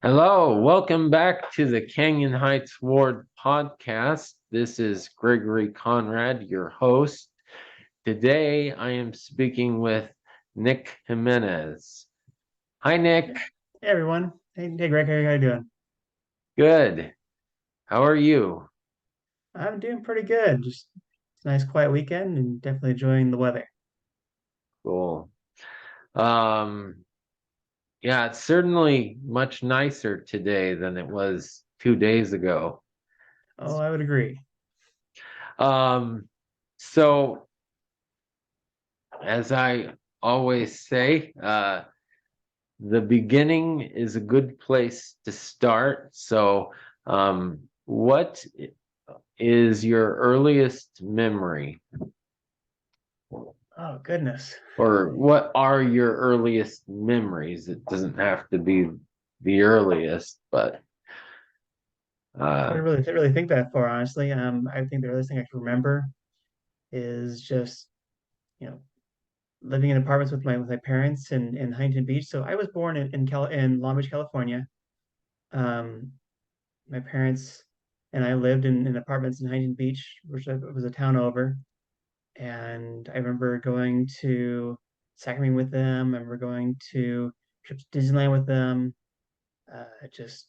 Hello, welcome back to the Canyon Heights Ward podcast. This is Gregory Conrad, your host. Today I am speaking with Nick Jimenez. Hi, Nick. Hey everyone. Hey Greg, how you doing? Good. How are you? I'm doing pretty good. Just a nice quiet weekend and definitely enjoying the weather. Cool. Um, yeah, it's certainly much nicer today than it was 2 days ago. Oh, I would agree. Um, so as I always say, the beginning is a good place to start. So, what is your earliest memory, Oh goodness. or what are your earliest memories? It doesn't have to be the earliest, but It's hard uh, to really think that far, honestly. I think the earliest thing I can remember is just, you know, living in apartments with my parents in Huntington Beach. So I was born in Long Beach, California. Um, my parents and I lived in apartments in Huntington Beach, which was a town over. And I remember going to Sacramento with them. I remember going to trips to Disneyland with them. Just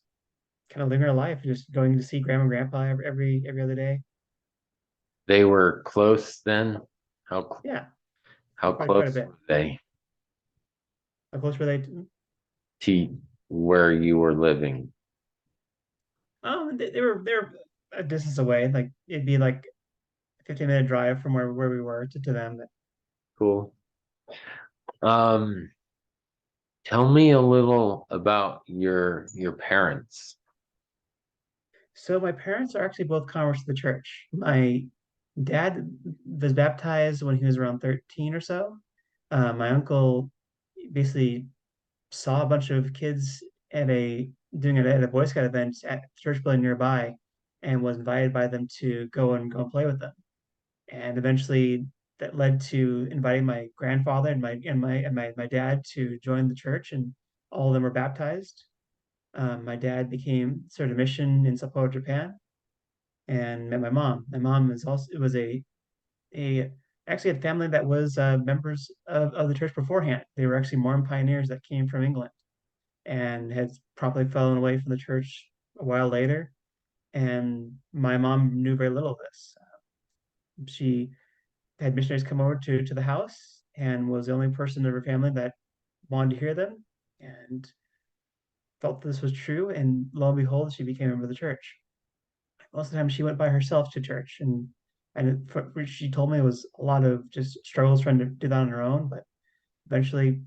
kind of living our life, just going to see grandma and grandpa every other day. they were close then. How Yeah, how quite a close bit. were they How close were they? to where you were living? Oh, they were a distance away. Like it'd be like a 15-minute drive from where we were to them. Cool. Um, Tell me a little about your parents. So my parents are actually both converts to the church. My dad was baptized when he was around 13 or so. My uncle basically saw a bunch of kids at a doing it at a Boy Scout event at the church building nearby and was invited by them to go and play with them. And eventually that led to inviting my grandfather and my dad to join the church, and all of them were baptized. My dad became served a mission in Sapporo, Japan, and met my mom. My mom is also it was a actually had family that was members of the church beforehand. They were actually Mormon pioneers that came from England and had probably fallen away from the church a while later. And my mom knew very little of this. She had missionaries come over to the house and was the only person in her family that wanted to hear them and felt this was true. And lo and behold, she became a member of the church. Most of the time, she went by herself to church, and she told me it was a lot of just struggles trying to do that on her own. But eventually,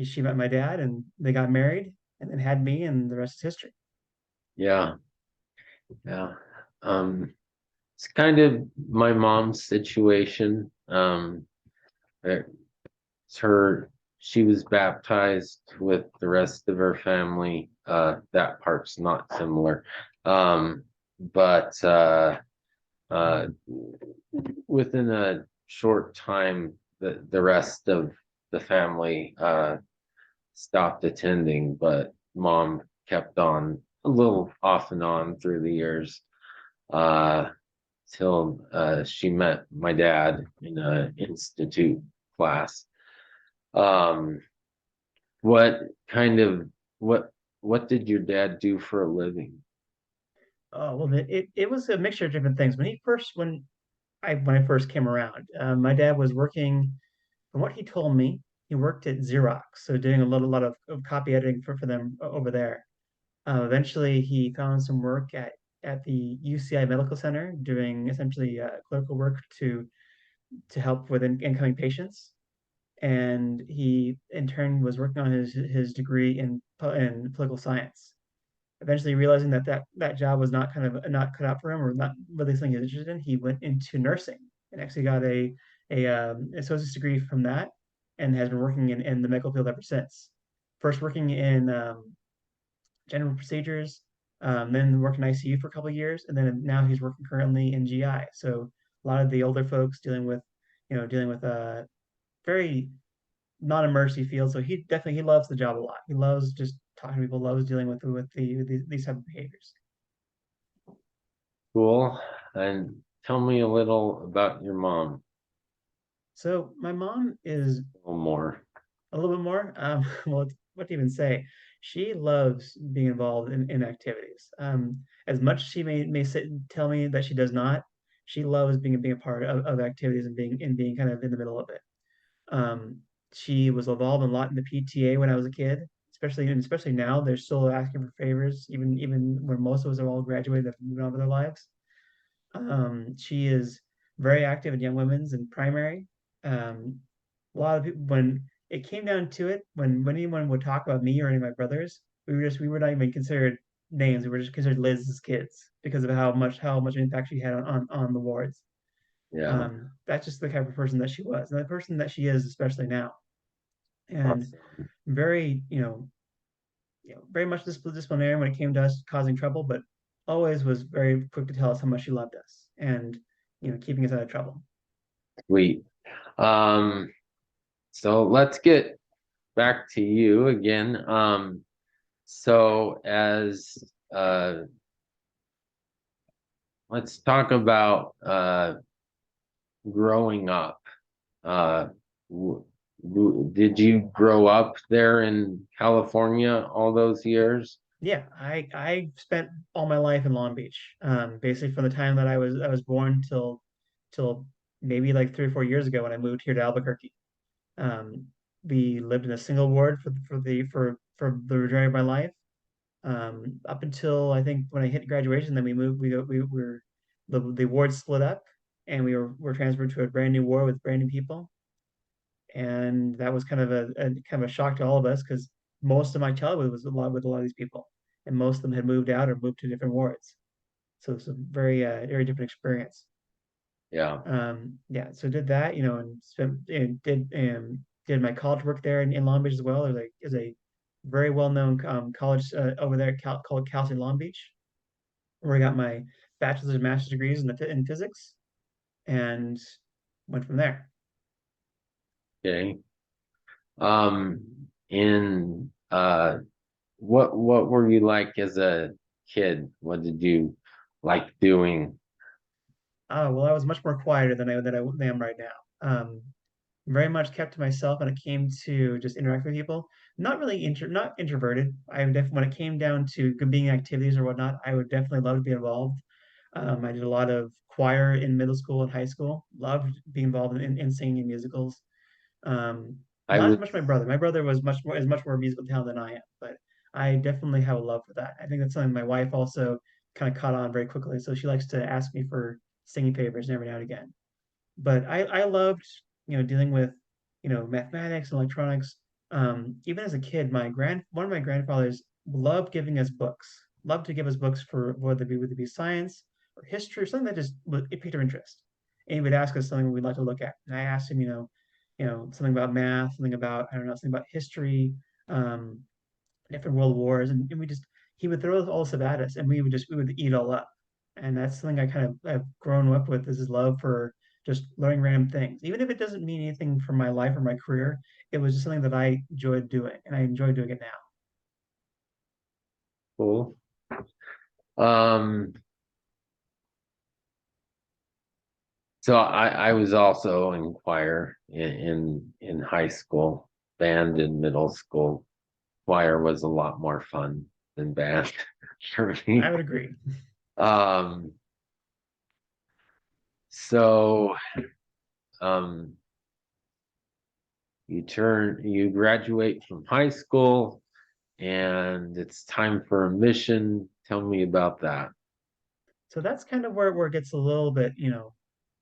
she met my dad, and they got married, and then had me, and the rest is history. Yeah, yeah. It's kind of my mom's situation. It's her, she was baptized with the rest of her family. That part's not similar. But uh, within a short time, the rest of the family stopped attending, but mom kept on a little off and on through the years uh, till she met my dad in an institute class. Um, what kind of what what did your dad do for a living? Oh well, it was a mixture of different things. When I first came around, my dad was working. From what he told me, he worked at Xerox, so doing a lot of copy editing for them over there. Eventually, he found some work at the UCI Medical Center, doing essentially clerical work to help with incoming patients. And he, in turn, was working on his degree in political science. Eventually, realizing that job was not cut out for him, or not really something he was interested in, he went into nursing and actually got a associate's degree from that, and has been working in the medical field ever since. First working in general procedures, then worked in ICU for a couple of years, and then now he's working currently in GI. So a lot of the older folks dealing with very non-emergency field. So he loves the job a lot. He loves just talking to people, loves dealing with these type of behaviors. Cool. And tell me a little about your mom, So my mom is a little more. a little bit more. Well, what to even say? She loves being involved in activities. As much as she may sit and tell me that she does not, she loves being a part of activities and being kind of in the middle of it. Um, she was involved a lot in the PTA when I was a kid, especially now. They're still asking for favors, even when most of us are all graduated and moving on with their lives. She is very active in Young Women's and primary. Um, a lot of people, when it came down to it, when anyone would talk about me or any of my brothers, we were not even considered names. We were just considered Liz's kids because of how much impact she had on the wards. Yeah. That's just the type of person that she was, and the person that she is, especially now, and Awesome. very very much disciplinarian when it came to us causing trouble, but always was very quick to tell us how much she loved us and keeping us out of trouble. Sweet. Um, so let's get back to you again. So as let's talk about growing up. Uh, w- did you grow up there in California all those years? Yeah, I spent all my life in Long Beach, basically from the time that I was born till maybe like 3 or 4 years ago when I moved here to Albuquerque. Um, we lived in a single ward for the majority of my life, up until I think when I hit graduation. Then we moved. We were the ward split up, and were transferred to a brand new ward with brand new people, and that was kind of a shock to all of us because most of my childhood was a lot of these people, and most of them had moved out or moved to different wards. So it's a very different experience. Yeah. Yeah, so did that, and did my college work there in Long Beach as well. There's a very well-known college over there called Cal State Long Beach, where I got my bachelor's and master's degrees in physics, and went from there. Okay. In what were you like as a kid? What did you like doing? Oh, well, I was much more quieter than I am right now. Very much kept to myself when it came to just interact with people. Not introverted. I would definitely when it came down to being activities or whatnot, I would definitely love to be involved. I did a lot of choir in middle school and high school. Loved being involved in singing in musicals. Um, I Not as was much my brother. My brother was much more musical talent than I am, but I definitely have a love for that. I think that's something my wife also kind of caught on very quickly. So she likes to ask me for singing favors every now and again. But I loved dealing with mathematics and electronics. Even as a kid, one of my grandfathers loved giving us books. Loved to give us books for whether it be science or history or something that it piqued our interest. And he would ask us something we'd like to look at. And I asked him, something about math, something about I don't know, something about history, um, different world wars, and he would throw all this stuff at us, and we would eat it all up. And that's something I kind of have grown up with, is his love for just learning random things, even if it doesn't mean anything for my life or my career. It was just something that I enjoyed doing, and I enjoy doing it now. cool. Um, so I was also in choir in high school, band in middle school. Choir was a lot more fun than band for I me. would agree. Um, so um, you graduate from high school, and it's time for a mission. Tell me about that. So that's kind of where it gets a little bit,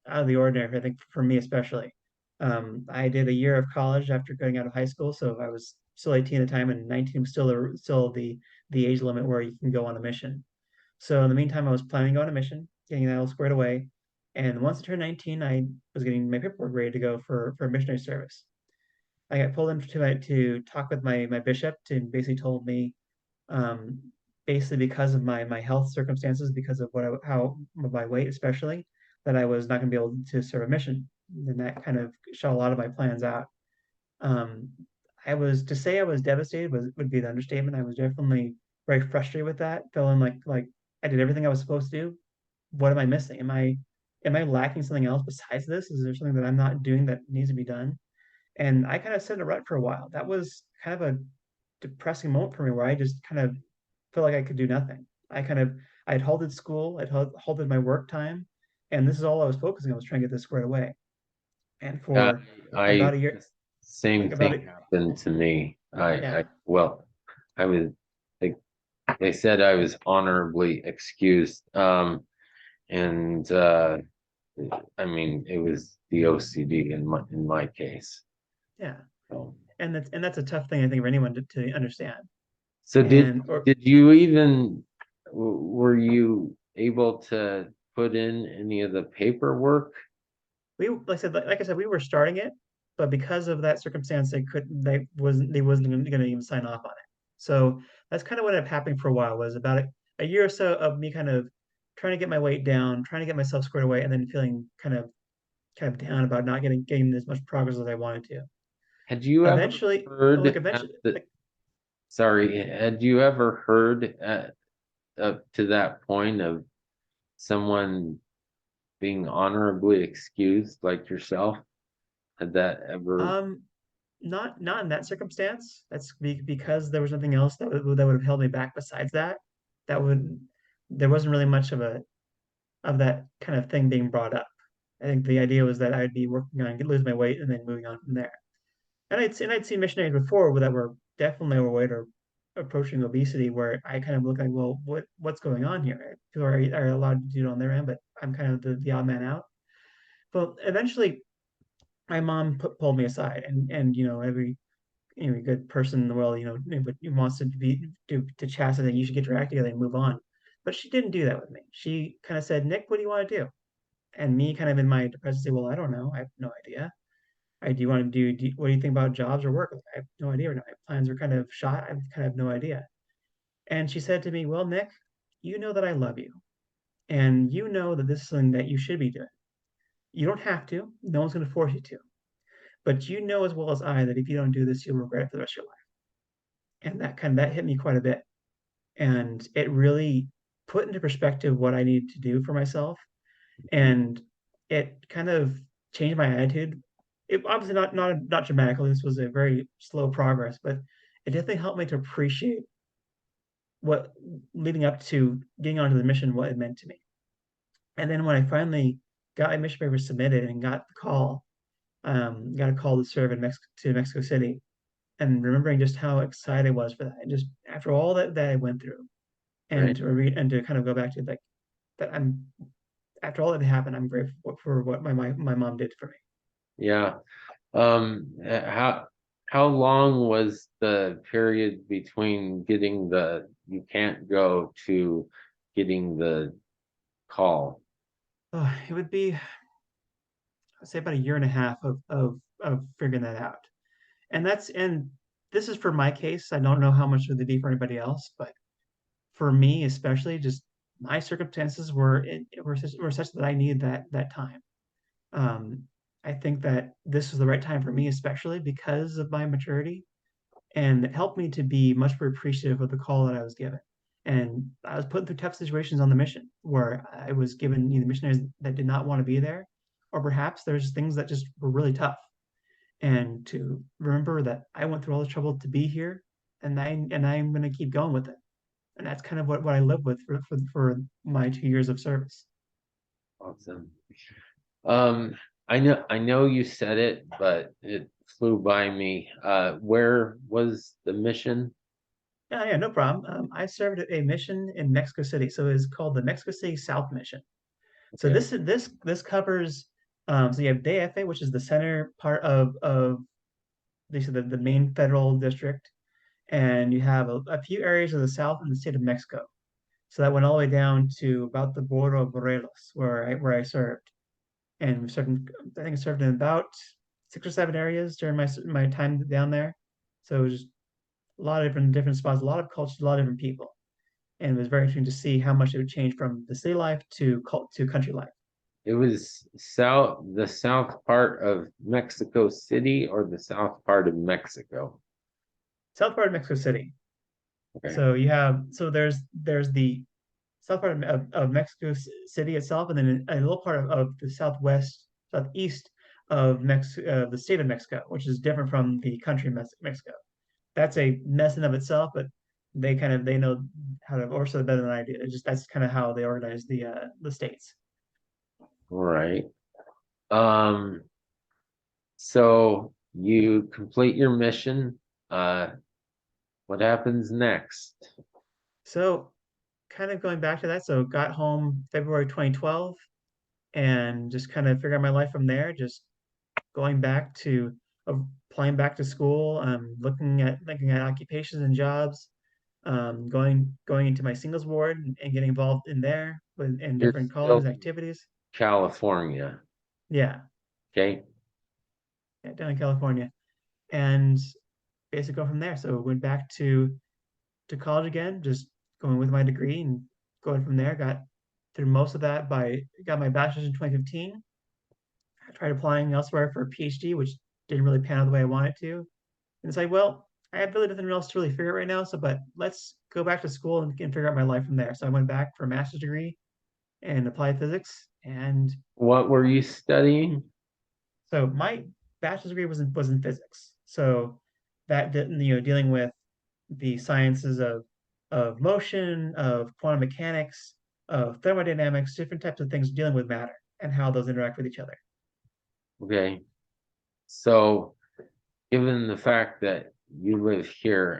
out of the ordinary, I think, for me especially. I did a year of college after going out of high school, so I was still 18 at the time, and 19 was still the age limit where you can go on a mission. So in the meantime, I was planning to go on a mission, getting that all squared away. And once I turned 19, I was getting my paperwork ready to go for missionary service. I got pulled in to talk with my bishop, and basically told me, um, basically because of my health circumstances, because of how my weight especially, that I was not going to be able to serve a mission. And that kind of shut a lot of my plans out. Um, I was to say I was devastated would be the understatement. I was definitely very frustrated with that, feeling like I did everything I was supposed to do. What am I missing? Am I lacking something else besides this? Is there something that I'm not doing that needs to be done? And I kind of set a rut for a while. That was kind of a depressing moment for me where I just kind of felt like I could do nothing. I had halted school, halted my work time, and this is all I was focusing on was trying to get this squared away. And Yeah, for I about a year, same like about thing it, happened to me. yeah. Well, I was they said I was honorably excused. And I mean it was the OCD in my case. Yeah, So, and that's a tough thing I think for anyone to understand. so And or did you even were you able to put in any of the paperwork? we like I said, we were starting it, but because of that circumstance, they wasn't going to even sign off on it. So that's kind of what ended up happening for a while. Was about a year or so of me kind of trying to get my weight down, trying to get myself squared away, and then feeling kind of down about not getting as much progress as I wanted to. Had you ever Eventually, heard at eventually, the sorry, had you ever heard at up to that point of someone being honorably excused like yourself? Had that ever? um, not in that circumstance. Because there was nothing else that would have held me back besides that. That would There wasn't really much of that kind of thing being brought up. I think the idea was that I'd be working on lose my weight and then moving on from there. I'd seen missionaries before that were definitely overweight or approaching obesity, where I kind of look like, well, what's going on here? People are allowed to do it on their end, but I'm kind of the odd man out. But eventually, my mom pulled me aside, and every good person in the world, wants to be to chastise and you should get your act together and move on. But she didn't do that with me. She kind of said, Nick, what do you want to do? And me kind of in my depression say, well, I don't know. I have no idea. Do you want to what do you think about jobs or work? I have no idea right now. My plans are kind of shot. I kind of have no idea. And she said to me, well, Nick, you know that I love you. And you know that this is something that you should be doing. You don't have to. No one's going to force you to. But you know as well as I that if you don't do this, you'll regret it for the rest of your life. And that hit me quite a bit. And it really put into perspective what I needed to do for myself. And it kind of changed my attitude. It obviously not dramatically. This was a very slow progress, but it definitely helped me to appreciate what leading up to getting onto the mission, what it meant to me. And then when I finally got my mission paper submitted and got a call to serve to Mexico City, and remembering just how excited I was for that, and just after all that I went through, and Right. to read and to kind of go back to like that, I'm after all that happened, I'm grateful for what my mom did for me. Yeah. How long was the period between getting the you can't go to getting the call? It would be, I'd say, about a year and a half of figuring that out. And this is for my case. I don't know how much it would be for anybody else, but for me, especially, just my circumstances were such that I needed that time. Um, I think that this was the right time for me, especially because of my maturity, and it helped me to be much more appreciative of the call that I was given. And I was put through tough situations on the mission where I was given either missionaries that did not want to be there, or perhaps there's things that just were really tough. And to remember that I went through all the trouble to be here, and I'm going to keep going with it. And that's kind of what I live with for my 2 years of service. Awesome. I know you said it, but it flew by me. Where was the mission? Yeah, yeah, no problem. I served at a mission in Mexico City, so it's called the Mexico City South Mission. So Okay. this covers so you have DFA, which is the center part of the main federal district, and you have a few areas of the south in the state of Mexico. So that went all the way down to about the border of Morelos, where I served, and we served I think I served in about 6 or 7 areas during my time down there. So it was just a lot of different spots, a lot of cultures, a lot of different people, and it was very interesting to see how much it would change from the city life to country life. It was the south part of Mexico City or the south part of Mexico. south part of Mexico City. Okay. So you have there's the south part of Mexico City itself, and then a little part of the southeast of the state of Mexico, which is different from the country Mexico. That's a mess in of itself, but they know how to orchestrate better than I do. It's just that's kind of how they organize the states. Right. Um, so you complete your mission. Uh, what happens next? So kind of going back to that, so got home February 2012 and just kind of figured out my life from there, just going back to applying back to school, looking at occupations and jobs, going into my singles ward and getting involved in there in You're different still callings and in activities. California. Yeah, Okay. yeah, down in California, and basically go from there. So went back to college again, just going with my degree and going from there. Got through most of that by got my bachelor's in 2015. I tried applying elsewhere for a PhD, which didn't really pan out the way I wanted to. And it's like, well, I have really nothing else to really figure out right now. So, but let's go back to school and figure out my life from there. So I went back for a master's degree in applied physics. And What were you studying? so my bachelor's degree was in physics. So that dealing with the sciences of motion, of quantum mechanics, of thermodynamics, different types of things dealing with matter and how those interact with each other. Okay. So given the fact that you live here,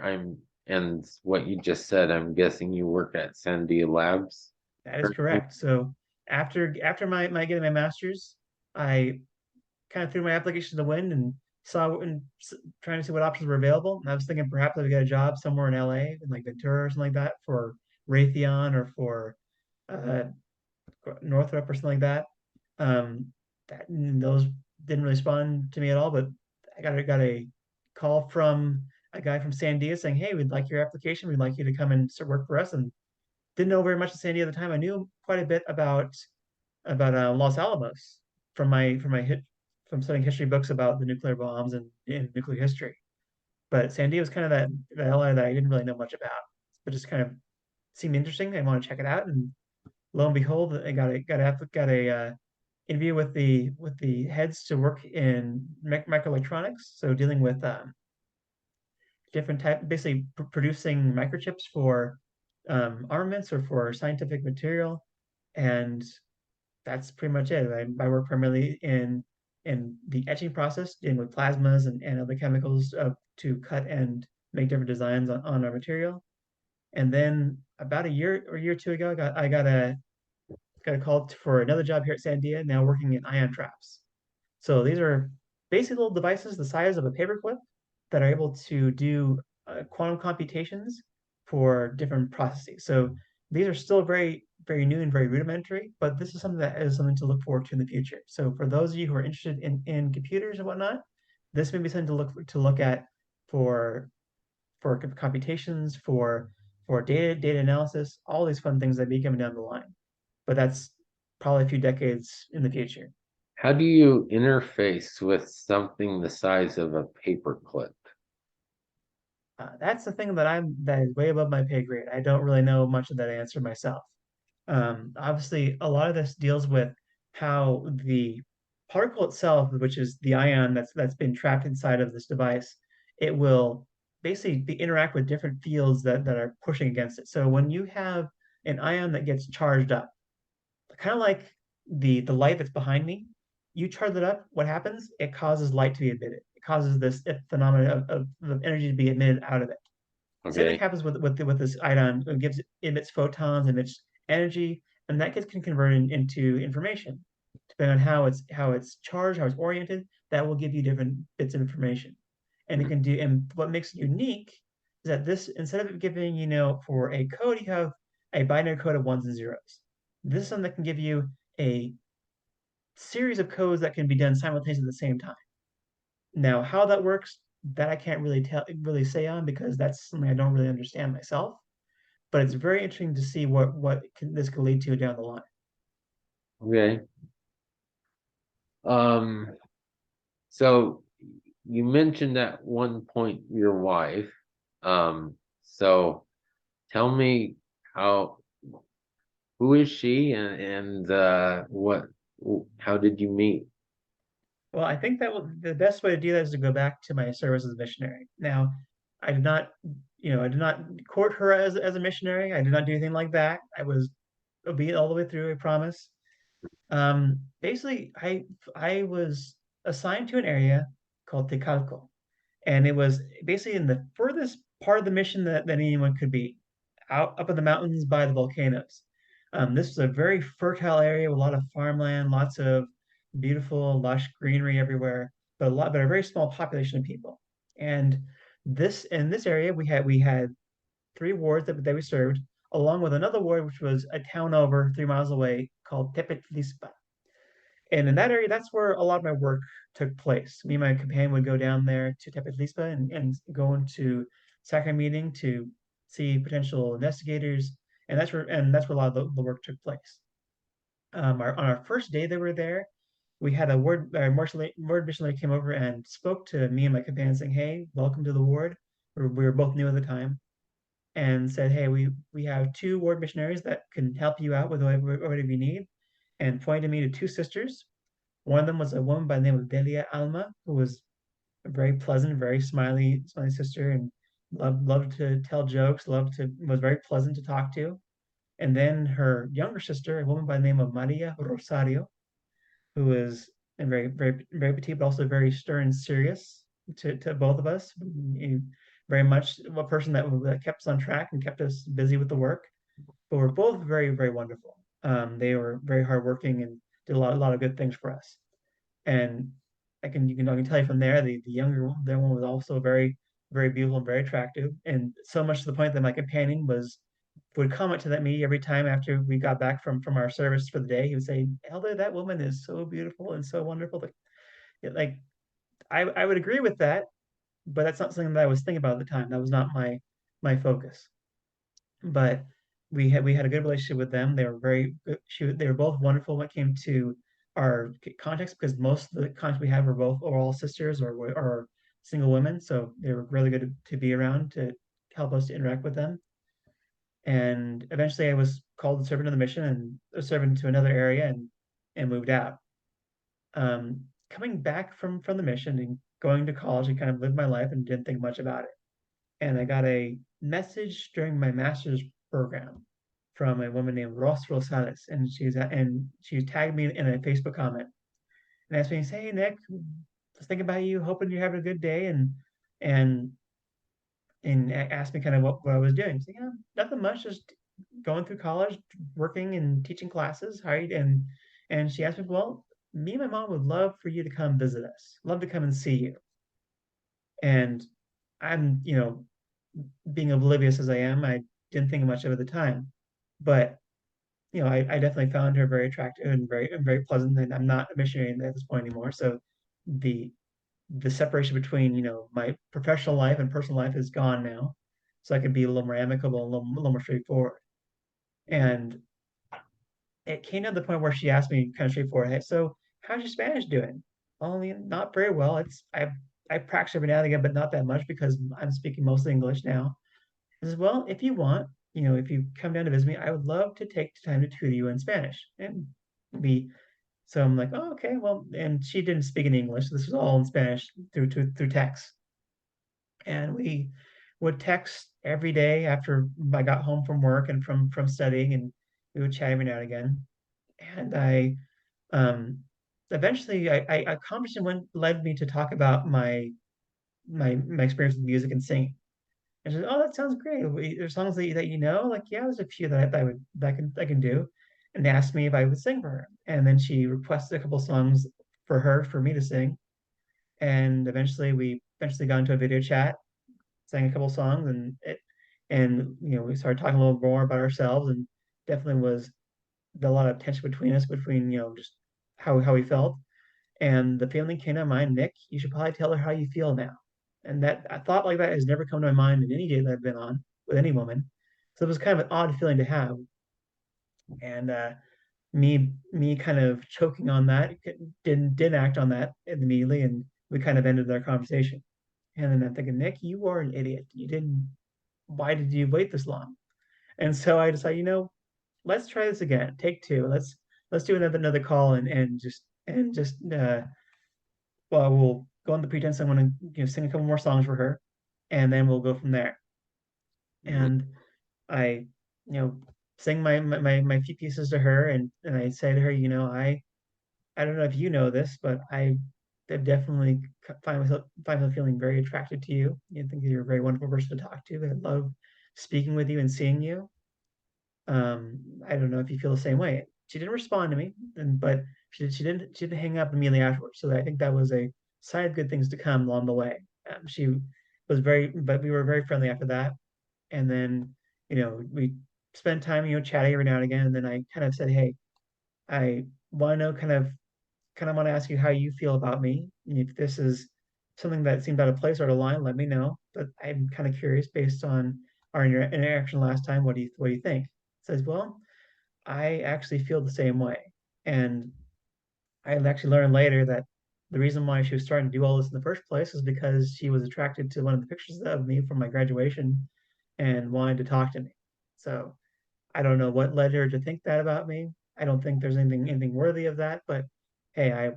and what you just said, I'm guessing you work at Sandia Labs That is currently. correct. So after my getting my master's, I kind of threw my application to the wind and saw and trying to see what options were available. And I was thinking perhaps I would get a job somewhere in LA, in like Ventura or something like that, for Raytheon or for uh, Northrop or something like that. Um, those didn't respond to me at all, but I got a call from a guy from Sandia saying, "Hey, we'd like your application. We'd like you to come and work for us." And didn't know very much of Sandia at the time. I knew quite a bit about Los Alamos from my hit from studying history books about the nuclear bombs and nuclear history. But Sandia was kind of that area that I didn't really know much about, but just kind of seemed interesting. I want to check it out, and lo and behold, I got a interview with the heads to work in microelectronics, so dealing with different type, basically producing microchips for armaments or for scientific material, and that's pretty much it. I work primarily in the etching process, dealing with plasmas and other chemicals to cut and make different designs on our material. And then about a year or two ago, I got a call for another job here at Sandia, now working in ion traps. So these are basically little devices the size of a paperclip that are able to do quantum computations for different processes. So these are still very new and very rudimentary, but this is something that is something to look forward to in the future. So for those of you who are interested in computers and whatnot, this may be something to look at for computations, for data analysis, all these fun things that may be coming down the line. But that's probably a few decades in the future. How do you interface with something the size of a paperclip? That's the thing that is way above my pay grade. I don't really know much of that answer myself. Obviously, a lot of this deals with how the particle itself, which is the ion that's been trapped inside of this device, it will basically interact with different fields that are pushing against it. So when you have an ion that gets charged up, kind of like the light that's behind me, you charge it up, what happens? It causes light to be emitted. It causes this phenomenon of energy to be emitted out of it. Same thing Okay. happens with this ion. Emits photons, emits energy, and that can convert into information. Depending on how it's charged, how it's oriented, that will give you different bits of information. And it Mhm. can do. And what makes it unique is that this, instead of giving for a code, you have a binary code of ones and zeros. This is something that can give you a series of codes that can be done simultaneously at the same time. Now, how that works, that I can't really say on because that's something I don't really understand myself. But it's very interesting to see this could lead to down the line. Okay. So you mentioned at one point your wife. So tell me how who is she and what how did you meet? Well, I think that the best way to do that is to go back to my service as a missionary. Now, I did not, I did not court her as a missionary. I did not do anything like that. I was obedient all the way through, I promise. Basically, I was assigned to an area called Tecalco, and it was basically in the furthest part of the mission that anyone could be, out up in the mountains by the volcanoes. This was a very fertile area with a lot of farmland, lots of beautiful, lush greenery everywhere, but a very small population of people. And this in this area, we had three wards that we served, along with another ward which was a town over 3 miles away called Tepetlispa. And in that area, that's where a lot of my work took place. Me and my companion would go down there to Tepetlispa and go into sacrament meeting to see potential investigators, and that's where a lot of the work took place. On our first day that we were there, we had a ward missionary came over and spoke to me and my companion, saying, "Hey, welcome to the ward." We were both new at the time, and said, "Hey, we have two ward missionaries that can help you out with whatever you need," and pointed me to two sisters. One of them was a woman by the name of Delia Alma, who was a very pleasant, very smiley sister, and loved to tell jokes, was very pleasant to talk to. And then her younger sister, a woman by the name of Maria Rosario, who was very petite, but also very stern and serious to both of us. Very much a person that kept us on track and kept us busy with the work. But we're both very wonderful. They were very hardworking and did a lot of good things for us. And I can tell you from there, the younger one, that one was also very beautiful and very attractive, and so much to the point that my companion would comment to that me every time after we got back from our service for the day. He would say, "Elder, that woman is so beautiful and so wonderful." Like I would agree with that, but that's not something that I was thinking about at the time. That was not my focus. But we had a good relationship with them. They were they were both wonderful when it came to our context, because most of the contacts we had were all sisters or single women, so they were really good to be around to help us to interact with them. And eventually, I was called to serve another mission and serve into another area and moved out. Coming back from the mission and going to college, and kind of lived my life and didn't think much about it. And I got a message during my master's program from a woman named Ross Rosales, and she tagged me in a Facebook comment and asked me, "Hey Nick, just thinking about you, hoping you're having a good day," and asked me kind of what I was doing. So, yeah, nothing much, just going through college, working and teaching classes. Right, and she asked me, "Well, me and my mom would love for you to come visit us. Love to come and see you." And I'm, being oblivious as I am, I didn't think much of it at the time. But I definitely found her very attractive and very pleasant. And I'm not a missionary at this point anymore, so the the separation between my professional life and personal life is gone now, so I could be a little more amicable, a little more straightforward. And it came to the point where she asked me kind of straightforward, "Hey, so how's your Spanish doing?" Only not very well. I practice every now and again, but not that much because I'm speaking mostly English now. I says, "Well, if you want, if you come down to visit me, I would love to take the time to tutor you in Spanish." And we, so I'm like, "Oh, okay, well," and she didn't speak any English. So this was all in Spanish through text. And we would text every day after I got home from work and from studying, and we would chat every now and again. And um, eventually, a conversation led me to talk about my experience with music and singing. And she said, "Oh, that sounds great. There's songs that you know?" Like, "Yeah, there's a few that I can do." And they asked me if I would sing for her. And then she requested a couple songs for me to sing. And eventually we got into a video chat, sang a couple songs, and we started talking a little more about ourselves, and definitely was a lot of tension between us, between just how we felt. And the feeling came to my mind, "Nick, you should probably tell her how you feel now." And that a thought like that has never come to my mind in any date that I've been on with any woman. So it was kind of an odd feeling to have. And me kind of choking on that, didn't act on that immediately, and we kind of ended our conversation. And then I'm thinking, Nick, you are an idiot. You didn't, why did you wait this long? And so I decided, let's try this again. Take two. Let's do another call and just well, we'll go on the pretense I'm going to sing a couple more songs for her, and then we'll go from there. Mhm. And I, you know, sing my few pieces to her, and I say to her, I don't know if you know this, but I definitely find myself feeling very attracted to you. I think that you're a very wonderful person to talk to. I love speaking with you and seeing you. I don't know if you feel the same way. She didn't respond to me, but she didn't hang up immediately afterwards. So I think that was a sign of good things to come along the way. She was but we were very friendly after that. And then, we spent time, chatting every now and again. And then I kind of said, hey, I want to know kind of want to ask you how you feel about me. If this is something that seemed out of place or out of line, let me know. But I'm kind of curious based on our interaction last time. What do you think? Says, well, I actually feel the same way. And I actually learned later that the reason why she was starting to do all this in the first place is because she was attracted to one of the pictures of me from my graduation and wanted to talk to me. So I don't know what led her to think that about me. I don't think there's anything worthy of that, but hey,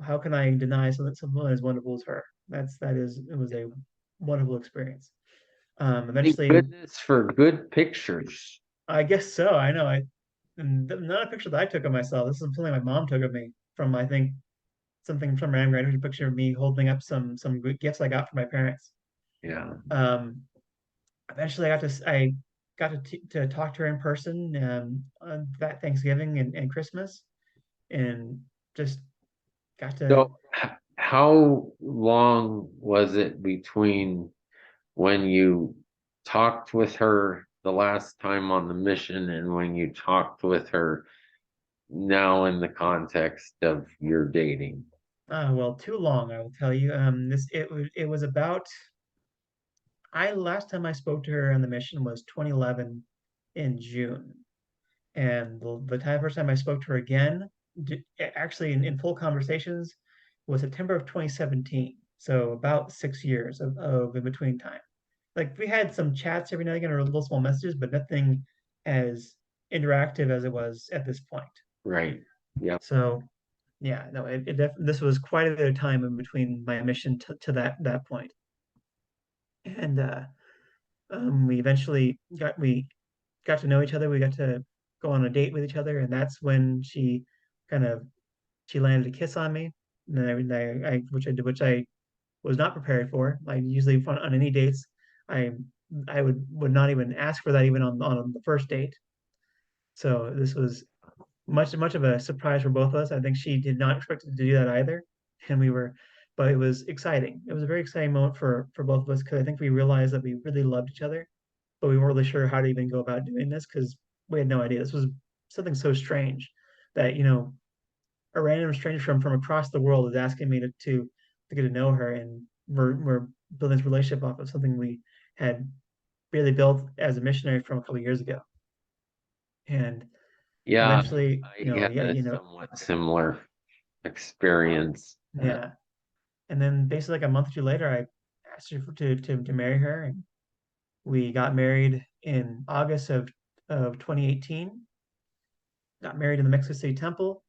how can I deny someone as wonderful as her? It was a wonderful experience. Thank Eventually, goodness for good pictures. I guess so. I know. Not a picture that I took of myself. This is something my mom took of me from, I think, something from random graduation picture of me holding up some good gifts I got from my parents. Yeah. Um, Eventually, I got to talk to her in person on that Thanksgiving and Christmas, and just got to. So, how long was it between when you talked with her the last time on the mission and when you talked with her now in the context of your dating? Well, too long, I will tell you. It was about. I last time I spoke to her on the mission was 2011 in June. And the first time I spoke to her again, actually in full conversations, was September of 2017. So about 6 years of in between time. Like we had some chats every now and again or little small messages, but nothing as interactive as it was at this point. Right. Yep. So yeah, no, this was quite a bit of time in between my mission to that point. And we eventually got to know each other. We got to go on a date with each other, and that's when kind of she landed a kiss on me, and which I was not prepared for. Like usually on any dates, I I would not even ask for that even on the first date. So this was much of a surprise for both of us. I think she did not expect to do that either, and but it was exciting. It was a very exciting moment for both of us because I think we realized that we really loved each other, but we weren't really sure how to even go about doing this because we had no idea. This was something so strange that a random stranger from across the world is asking me to get to know her, and we're building this relationship off of something we had really built as a missionary from a couple of years ago. And Yeah, eventually, I had yeah, a somewhat similar experience. yeah. And then basically like a month or two later, I asked her to marry her, and we got married in August of 2018. Got married in the Mexico City Temple,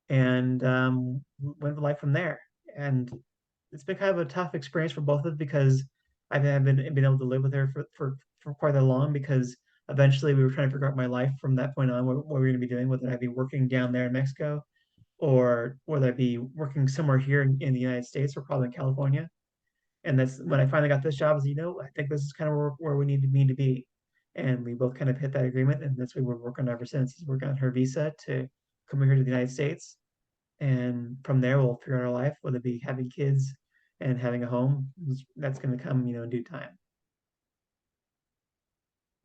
and went with life from there. And it's been kind of a tough experience for both of us because I haven't been able to live with her for quite that long because eventually we were trying to figure out my life from that point on, what we were going to be doing, whether I'd be working down there in Mexico or whether I'd be working somewhere here in the United States or probably in California. And that's when I finally got this job. Is I think this is kind of where we need to be, and we both kind of hit that agreement, and that's what we're working on ever since. Is working on her visa to come here to the United States, and from there we'll figure out our life, whether it be having kids and having a home. That's going to come, in due time.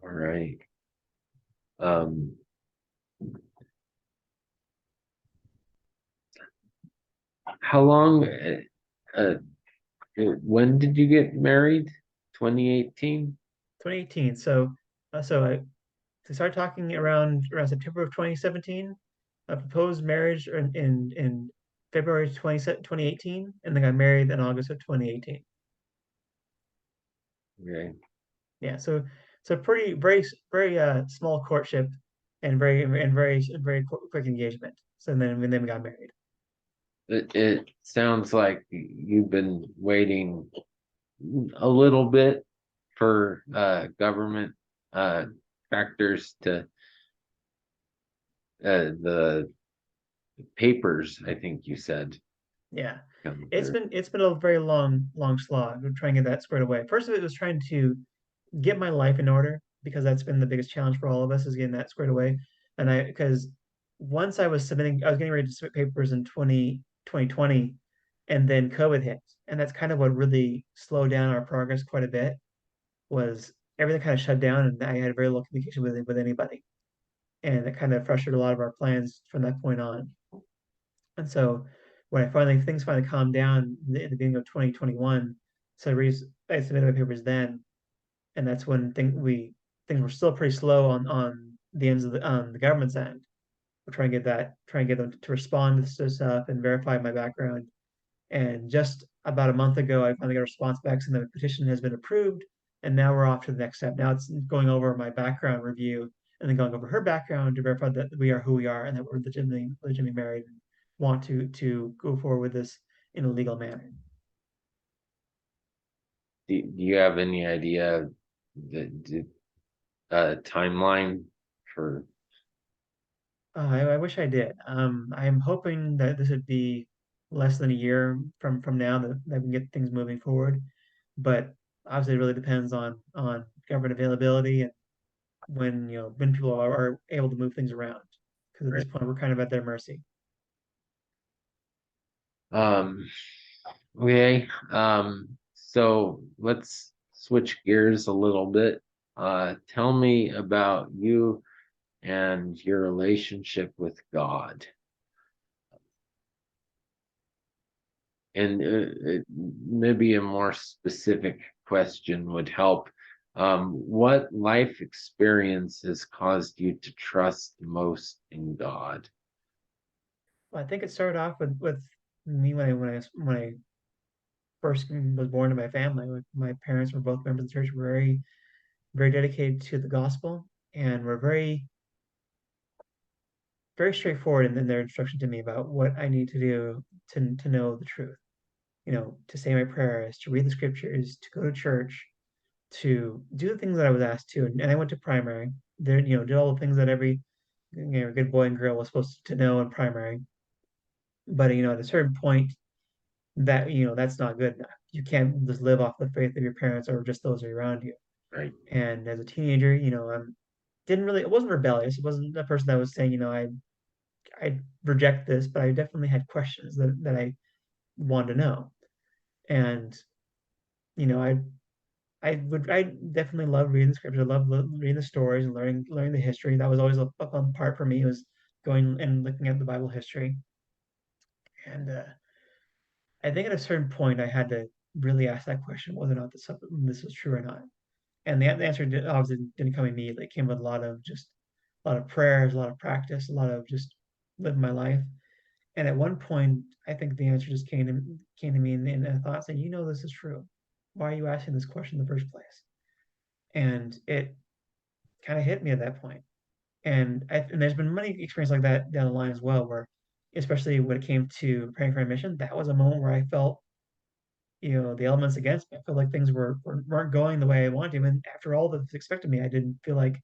All right. Um, how long, uh, when did you get married? 2018? 2018. So I started talking around September of 2017. I proposed marriage in February 2018, and then got married in August of 2018. Okay. Yeah, so pretty very small courtship and very quick engagement. So then we got married. It sounds like you've been waiting a little bit for government uh factors to the papers, I think you said, Yeah. come It's through. been a very long slog of trying to get that squared away. First of it was trying to get my life in order because that's been the biggest challenge for all of us is getting that squared away. And because once I was getting ready to submit papers in 2020 and then COVID hit. And that's kind of what really slowed down our progress quite a bit was everything kind of shut down and I had very little communication with anybody. And it kind of frustrated a lot of our plans from that point on. And so when things finally calmed down in the beginning of 2021, so I submitted my papers then, and that's when things were still pretty slow on the ends of the government's end. We're trying to get them to respond to this stuff and verify my background. And just about a month ago, I finally got a response back saying that the petition has been approved, and now we're off to the next step. Now it's going over my background review and then going over her background to verify that we are who we are and that we're legitimately married and want to go forward with this in a legal manner. Do you have any idea the timeline for? I wish I did. I'm hoping that this would be less than a year from now that we can get things moving forward. But obviously, it really depends on government availability and when people are able to move things around. Because at this point, we're kind of at their mercy. Um, okay. So let's switch gears a little bit. Tell me about you and your relationship with God. And maybe a more specific question would help. What life experience has caused you to trust most in God? Well, I think it started off with me when I first was born to my family. My parents were both members of the church, very dedicated to the gospel, and were very straightforward in their instruction to me about what I need to do to know the truth. To say my prayers, to read the scriptures, to go to church, to do the things that I was asked to. And I went to primary. There, did all the things that every good boy and girl was supposed to know in primary. But at a certain point, that's not good enough. You can't just live off the faith of your parents or just those around you. Right. And as a teenager, didn't really. It wasn't rebellious. It wasn't a person that was saying, I reject this, but I definitely had questions that I wanted to know. And you know, I definitely love reading the scriptures. I love reading the stories and learning the history. That was always a fun part for me was going and looking at the Bible history. And I think at a certain point I had to really ask that question whether or not this was true or not. And the answer obviously didn't come immediately. It came with a lot of prayers, a lot of practice, a lot of just living my life. And at one point, I think the answer just came to me in a thought saying, this is true. Why are you asking this question in the first place? And it kind of hit me at that point. And there's been many experiences like that down the line as well, where especially when it came to preparing for my mission, that was a moment where I felt, the elements against me. I felt like things weren't going the way I wanted to. And after all that was expected of me, I didn't feel like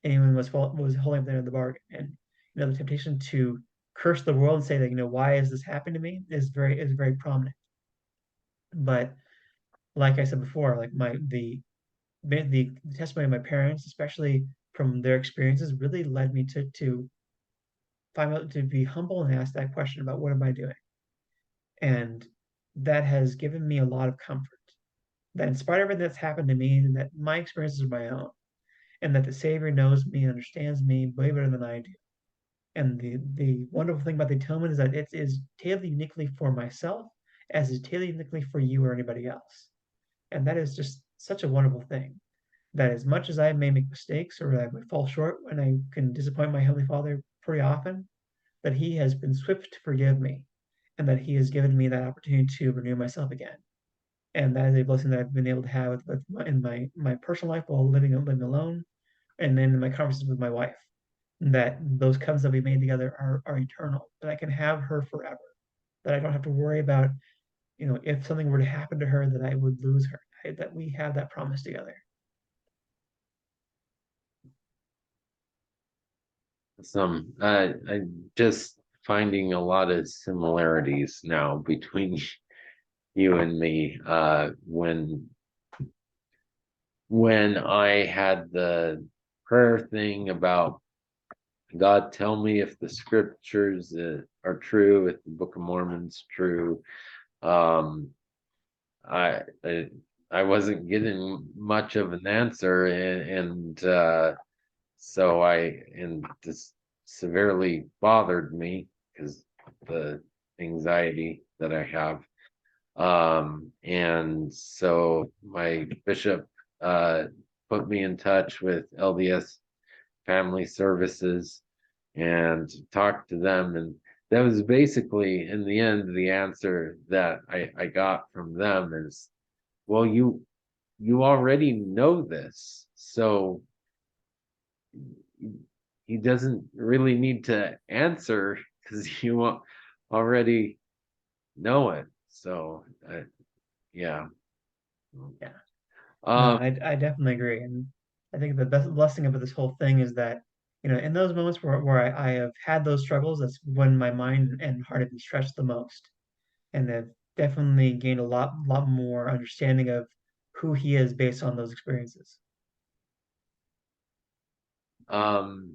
anyone was holding up the end of the bargain. And the temptation to curse the world and say that, why is this happening to me is very prominent. But like I said before, like the testimony of my parents, especially from their experiences, really led me to find out to be humble and ask that question about what am I doing? And that has given me a lot of comfort. That in spite of everything that's happened to me, and that my experiences are my own, and that the Savior knows me and understands me way better than I do. And the wonderful thing about the atonement is that it is tailored uniquely for myself, as is tailored uniquely for you or anybody else. And that is just such a wonderful thing. That as much as I may make mistakes or I may fall short and I can disappoint my Heavenly Father pretty often, that He has been swift to forgive me and that He has given me that opportunity to renew myself again. and that is a blessing that I've been able to have in my personal life while living alone, and then in my conversations with my wife. That those covenants that we made together are eternal. That I can have her forever. That I don't have to worry about, if something were to happen to her, that I would lose her. That we have that promise together. I'm just finding a lot of similarities now between you and me. When I had the prayer thing about God, tell me if the scriptures are true, if the Book of Mormon's true. Um, I, I I wasn't getting much of an answer, and so and this severely bothered me because the anxiety that I have. And so my bishop uh, put me in touch with LDS Family Services and talked to them. And that was basically, in the end, the answer that I got from them is, well, you already know this. So he doesn't really need to answer because you already know it. So, yeah. Yeah. No, Um, I definitely agree. And I think the best blessing about this whole thing is that, in those moments where I have had those struggles, that's when my mind and heart have been stretched the most. And have definitely gained a lot more understanding of who he is based on those experiences. um,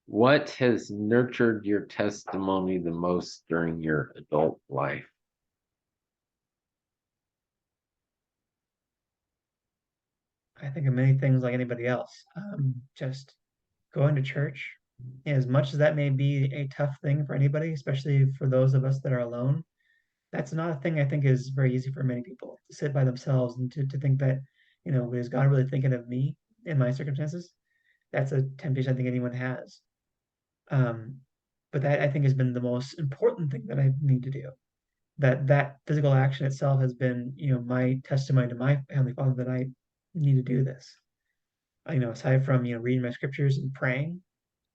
what has nurtured your testimony the most during your adult life? I think of many things like anybody else. Just going to church, as much as that may be a tough thing for anybody, especially for those of us that are alone, that's not a thing I think is very easy for many people to sit by themselves and to think that, is God really thinking of me in my circumstances? That's a temptation I think anyone has. Um, but that I think has been the most important thing that I need to do. That physical action itself has been, my testimony to my Heavenly Father that I need to do this. Aside from, reading my scriptures and praying,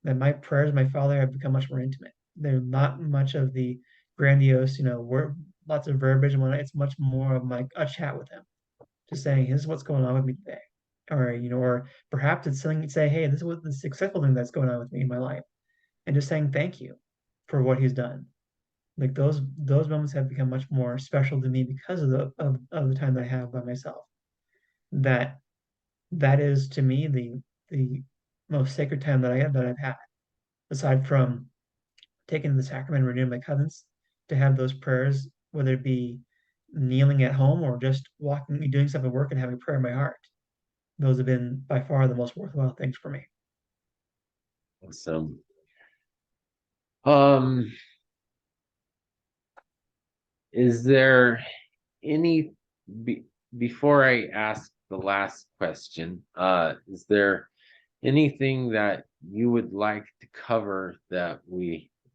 that my prayers, my Father, have become much more intimate. They're not much of the grandiose, word, lots of verbiage and whatnot. It's much more of like a chat with him, just saying, "This is what's going on with me today," or perhaps it's something to say, "Hey, this is what the successful thing that's going on with me in my life," and just saying thank you for what he's done. Like those moments have become much more special to me because of the time that I have by myself. That that is to me the most sacred time that I've had, aside from taking the sacrament and renewing my covenants, to have those prayers, whether it be kneeling at home or just walking, doing stuff at work and having prayer in my heart. Those have been by far the most worthwhile things for me. Some um, is there any be, before I ask the last question, is there anything that you would like to cover that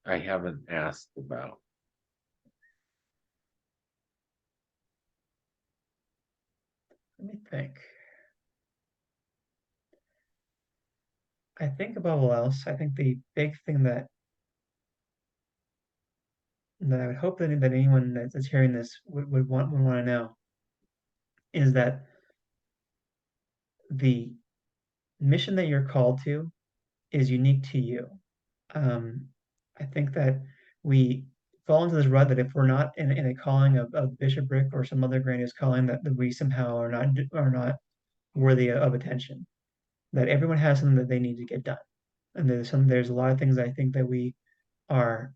I haven't asked about? Let me think. I think above all else, I think the big thing that I would hope that anyone that's hearing this would want to know is that the mission that you're called to is unique to you. Um, I think that we fall into this rut that if we're not in a calling of bishopric or some other grandiose calling, that we somehow are not worthy of attention. That everyone has something that they need to get done, and there's a lot of things I think that we are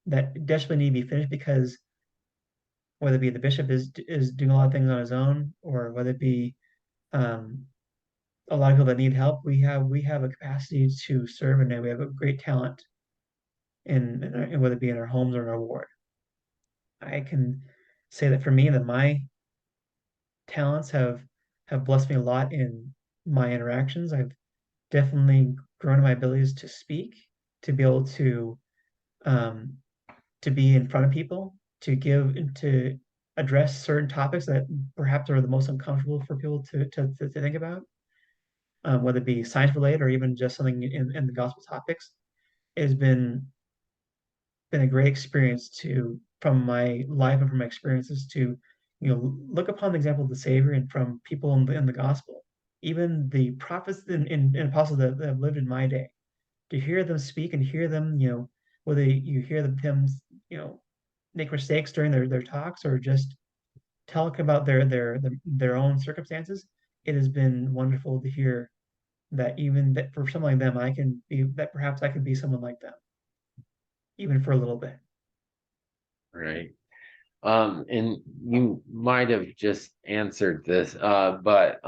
that desperately need to be finished because whether it be the bishop is doing a lot of things on his own, or whether it be um, a lot of people that need help, we have a capacity to serve, and we have a great talent in whether it be in our homes or in our ward. I can say that for me, that my talents have blessed me a lot in my interactions. I've definitely grown in my abilities to speak, to be able um, to be in front of people, to give to address certain topics that perhaps are the most uncomfortable for people to think about, whether it be science related or even just something in the gospel topics. It has been a great experience to from my life and from my experiences to look upon the example of the Savior and from people in the gospel, even the prophets and apostles that have lived in my day, to hear them speak and hear them, whether you hear them, you know, make mistakes during their talks or just talk about their own circumstances. It has been wonderful to hear that even that for someone like them, I can be that perhaps I could be someone like them, even for a little bit. Right. And you might have just answered this, but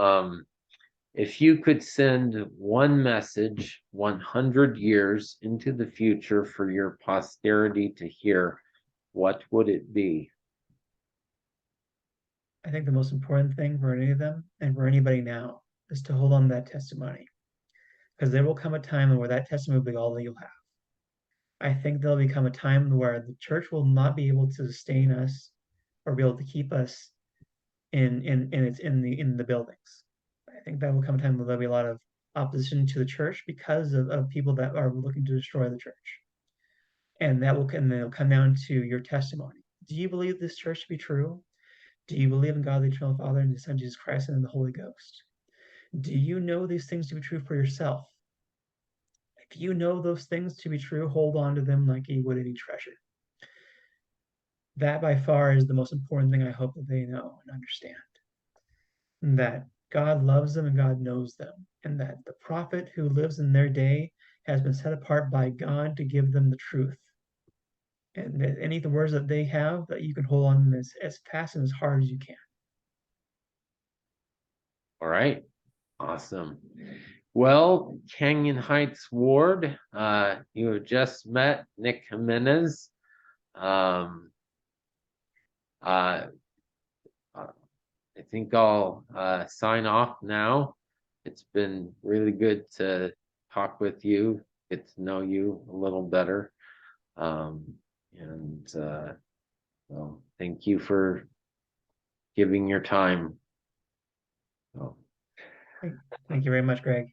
if you could send one message 100 years into the future for your posterity to hear, what would it be? I think the most important thing for any of them and for anybody now is to hold on to that testimony because there will come a time where that testimony will be all that you'll have. I think there'll become a time where the church will not be able to sustain us or be able to keep us in the buildings. I think that will come a time where there'll be a lot of opposition to the church because of people that are looking to destroy the church. And they'll come down to your testimony. Do you believe this church to be true? Do you believe in God the Eternal Father and His Son Jesus Christ and in the Holy Ghost? Do you know these things to be true for yourself? If you know those things to be true, hold on to them like you would any treasure. That by far is the most important thing I hope that they know and understand. That God loves them and God knows them, and that the prophet who lives in their day has been set apart by God to give them the truth. And that any of the words that they have, that you can hold on as fast and as hard as you can. All right. Awesome. Well, Canyon Heights Ward, you have just met Nick Jimenez. Um, uh, I think I'll sign off now. It's been really good to talk with you, get to know you a little better. Um, and well, thank you for giving your time. So. Thank you very much, Greg.